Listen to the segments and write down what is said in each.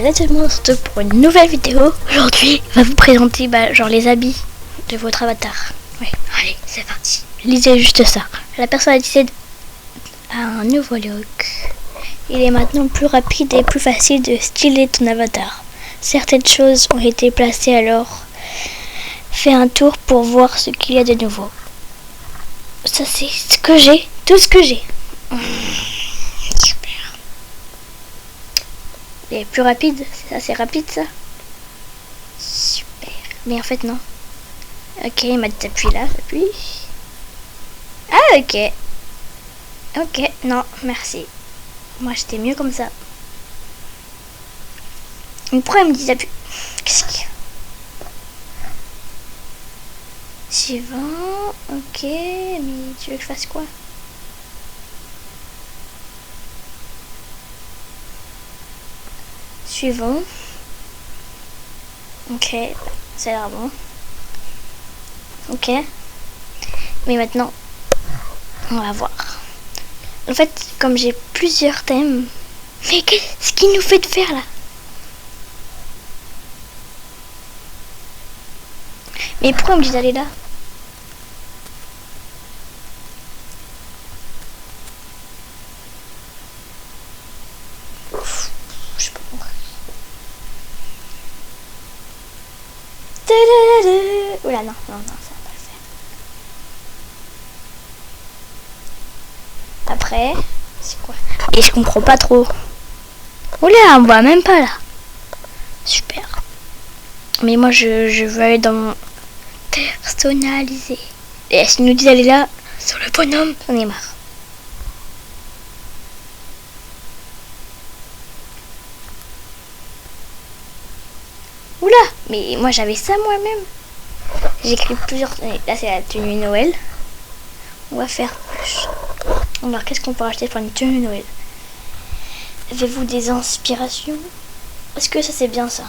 Salut tout le monde, on se retrouve pour une nouvelle vidéo. Aujourd'hui, on va vous présenter genre les habits de votre avatar. Oui, allez, c'est parti. Lisez juste ça. La personnalité a un nouveau look. Il est maintenant plus rapide et plus facile de styler ton avatar. Certaines choses ont été placées alors. Fais un tour pour voir ce qu'il y a de nouveau. Ça c'est ce que j'ai, tout ce que j'ai. Super. Il est plus rapide, c'est assez rapide ça. Super. Mais en fait non. Ok, il m'a dit t'appuies là, t'appuies. Ah ok. Ok, non, merci. Moi j'étais mieux comme ça. Mais pourquoi il me dit t'appuies? Qu'est-ce qu'il y a? Suivant, ok, mais tu veux que je fasse quoi? Suivant. Ok, ça a l'air bon. Ok. Mais maintenant, on va voir. En fait, comme j'ai plusieurs thèmes... Mais qu'est-ce qu'il nous fait de faire là? Mais pourquoi on me dit d'aller là? Je sais pas pourquoi. Oula, non, ça va pas le faire. Après, c'est quoi? Et je comprends pas trop. Oula, on voit même pas là. Super. Mais moi, je veux aller dans mon personnalisé. Et s'il nous dit d'aller là, sur le bonhomme, j'en ai marre. Oula, mais moi j'avais ça moi-même. J'ai écrit plusieurs... Là c'est la tenue Noël. On va faire plus. Alors qu'est-ce qu'on peut acheter pour une tenue Noël? Avez-vous des inspirations? Est-ce que ça c'est bien ça?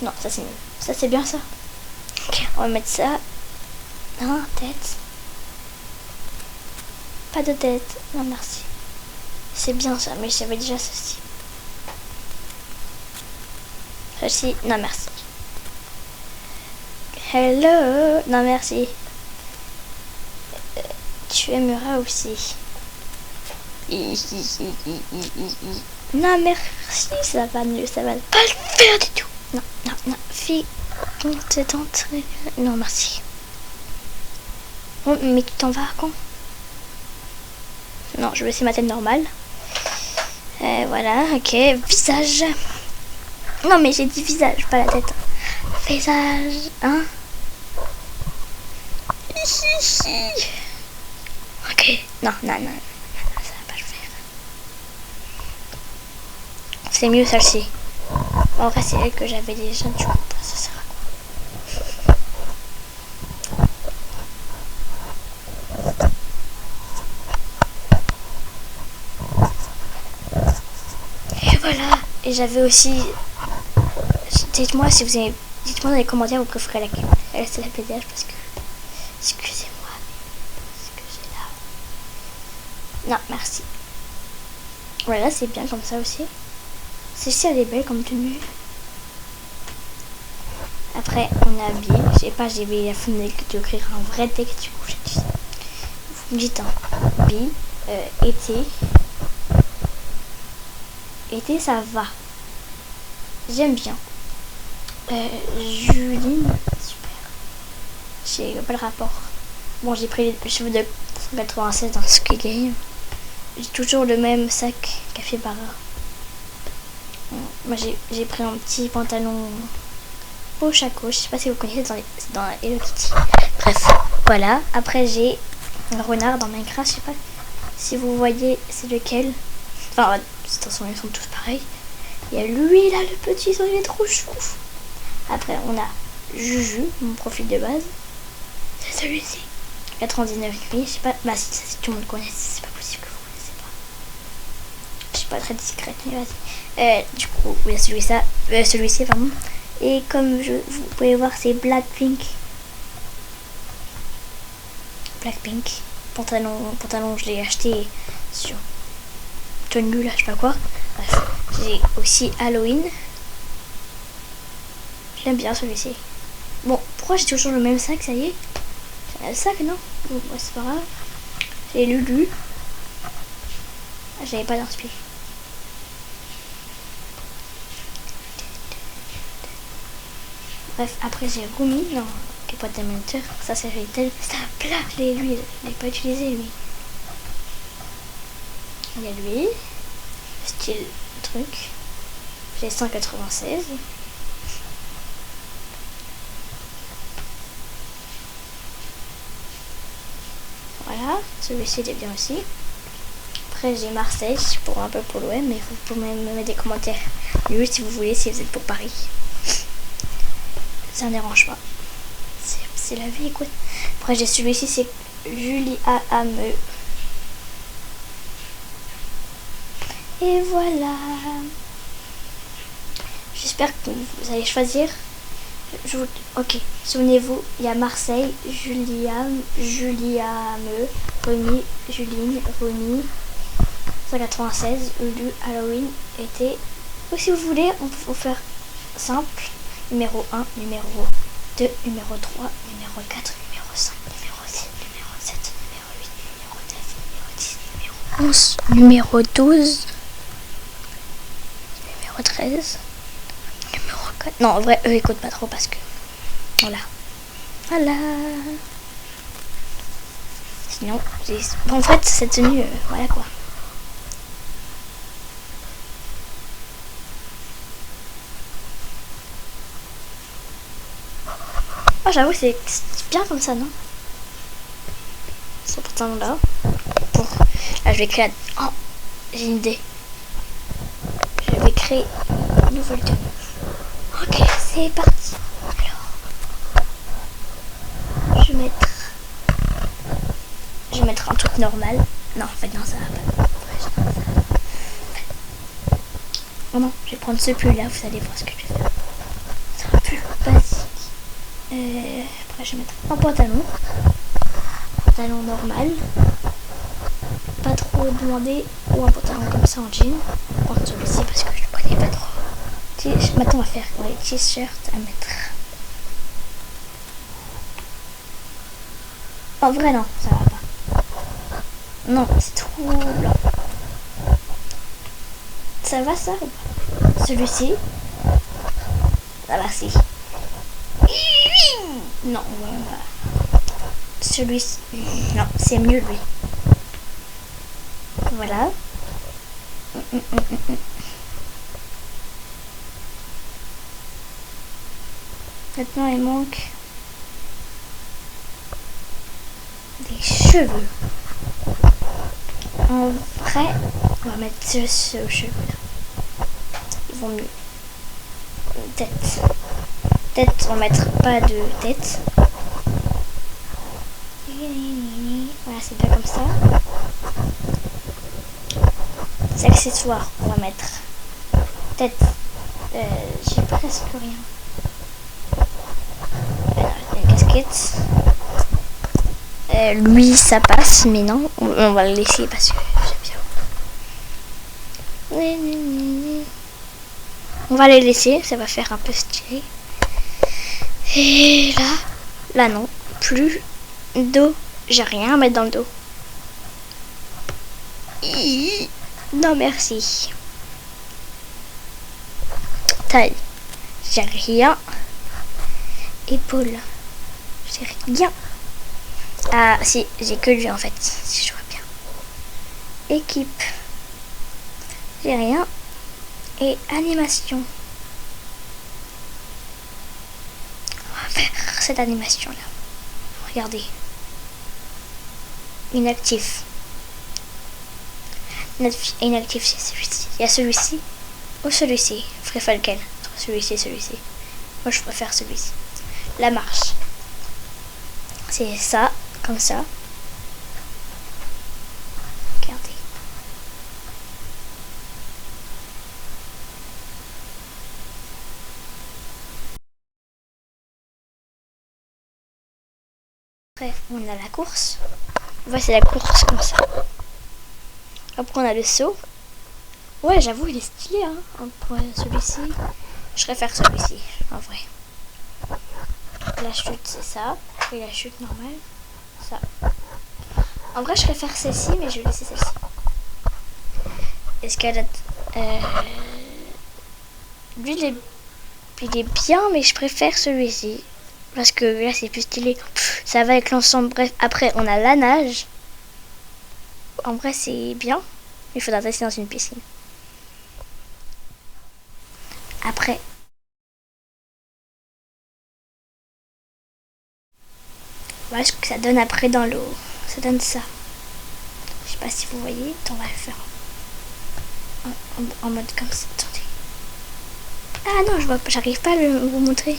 Non, ça c'est mieux. Ça c'est bien ça. Ok, on va mettre ça. Non, tête. Pas de tête. Non, merci. C'est bien ça, mais j'avais déjà ceci. Ceci, non merci. Hello, non merci. Tu aimeras aussi. Non merci, ça va pas le faire du tout. Non, fille, on t'est entré. Non merci. Bon, mais tu t'en vas quand? Non, je vais laisser ma tête normale. Voilà, ok, visage. Non mais j'ai dit visage, pas la tête. Visage, hein? Ok, non, ça va pas le faire. C'est mieux celle-ci. En vrai, c'est elle que j'avais déjà, du coup, ça sert à quoi? Et voilà. Et j'avais aussi... Dites-moi si vous avez... Dites-moi dans les commentaires vous préférez laquelle. C'est la pédage parce que... Excusez-moi, mais ce que j'ai là... Non, merci. Voilà, c'est bien comme ça aussi. Celle-ci, elle est belle comme tenue. Après, on est habillé. Je sais pas, j'ai la flemme d'écrire un vrai texte. Du coup, j'ai dit... Vous me dites, hein. Été. Été, ça va. J'aime bien. Juline, super. J'ai pas le rapport. Bon, j'ai pris les cheveux de 196 dans Squid Game. J'ai toujours le même sac Café Bara. Moi, j'ai pris un petit pantalon poche à gauche. Je sais pas si vous connaissez dans Hello Kitty. Bref, voilà. Après, j'ai un renard dans Minecraft. Je sais pas si vous voyez c'est lequel. Enfin, de toute façon, ils sont tous pareils. Il y a lui là, le petit, il est trop chou. Après, on a Juju, mon profil de base. C'est celui-ci. 99 nuits, je sais pas. Bah, si tout le monde connaît, c'est pas possible que vous connaissez pas. Je suis pas très discrète, mais vas-y. Du coup, il y a celui-ci, pardon. Et comme vous pouvez voir, c'est Blackpink. Pantalon, je l'ai acheté sur tenue là, je sais pas quoi. Bref, j'ai aussi Halloween. J'aime bien celui-ci. Bon, pourquoi j'ai toujours le même sac, ça y est? C'est le sac, non? Bon, ouais, c'est pas grave. J'ai Lulu. Ah, j'avais pas d'inspi. Bref, après j'ai Rumi. Non, qui est pas de ça c'est tel. Stop, là, lui, je l'ai pas utilisé, lui. Il y a lui. Style truc. J'ai 196. Voilà, celui-ci il est bien aussi. Après j'ai Marseille pour un peu pour l'OM, mais vous pouvez me mettre des commentaires nuls si vous voulez, si vous êtes pour Paris. Ça ne dérange pas. C'est la vie, écoute. Après j'ai celui-ci, c'est Julie Ame. Et voilà. J'espère que vous allez choisir. Ok, souvenez-vous, il y a Marseille, Juliame, Remy, Juline, Remy, 196, Ulu, Halloween, été. Ou si vous voulez, on peut faire simple. Numéro 1, numéro 2, numéro 3, numéro 4, numéro 5, numéro 6, numéro 7, numéro 8, numéro 9, numéro 10, numéro 11, numéro 12, numéro 13. Non, en vrai, eux, ils comptent pas trop parce que... Voilà. Voilà. Sinon, en fait, cette tenue, voilà quoi. Ah, j'avoue, c'est bien comme ça, non? Ce pantalon-là. Bon, là, je vais créer... Oh, j'ai une idée. Je vais créer une nouvelle tenue. Ok, c'est parti. Alors, je vais mettre un truc normal. Non, en fait, non, ça va pas. Oh non, je vais prendre ce pull là, vous allez voir ce que je vais faire. C'est un pull basique. Après, je vais mettre un pantalon. Pantalon normal. Pas trop demandé. Ou un pantalon comme ça en jean. Je vais prendre celui-ci parce que je ne connais pas trop. Maintenant, on va faire les t-shirts à mettre. En vrai, non, ça va pas. Non, c'est trop blanc. Ça va ça ou pas? Celui-ci. Ça va si. Non, voilà. Celui-ci. Non, c'est mieux lui. Voilà. Maintenant, il manque des cheveux. En vrai, on va mettre ce cheveu là. Ils vont mieux. Tête. Tête, on va mettre pas de tête. Voilà, c'est bien comme ça. Les accessoires, on va mettre tête. J'ai presque rien. La casquette. Lui, ça passe, mais non. On va le laisser parce que j'aime bien. On va les laisser, ça va faire un peu stylé. Et là non, plus dos. J'ai rien à mettre dans le dos. Non merci. Taille, j'ai rien. Épaule, j'ai rien. Ah si, j'ai que lui en fait, si je vois bien. Équipe, j'ai rien. Et animation. On va faire cette animation là. Regardez. Inactif. Inactif, c'est celui-ci. Il y a celui-ci ou celui-ci. Je préfère lequel? Celui-ci et celui-ci. Moi, je préfère celui-ci. La marche. C'est ça, comme ça. Regardez. Après, on a la course. Voici la course comme ça. Après, on a le saut. Ouais, j'avoue, il est stylé, hein, pour celui-ci. Je préfère celui-ci, en vrai. La chute, c'est ça. Et la chute normale, ça. En vrai, je préfère celle-ci, mais je vais laisser celle-ci. Escalade. Lui, il est bien, mais je préfère celui-ci. Parce que là, c'est plus stylé. Ça va avec l'ensemble. Bref, après, on a la nage. En vrai, c'est bien. Il faudra rester dans une piscine. Après, voilà ce que ça donne après dans l'eau. Ça donne ça. Je sais pas si vous voyez. Attends, on va le faire en mode comme ça. Attendez. Ah non, j'arrive pas à vous montrer.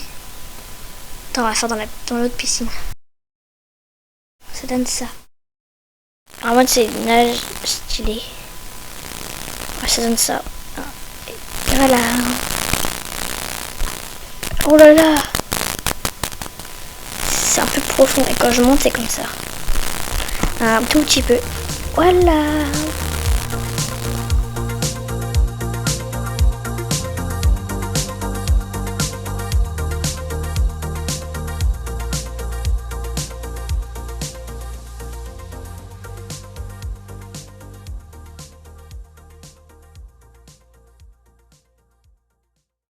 Attends, on va le faire dans l'autre piscine. Ça donne ça. En mode, c'est une nage stylée. Ouais, ça donne ça. Et voilà. Oh là là. C'est un peu profond. Et quand je monte, c'est comme ça. Un tout petit peu. Voilà.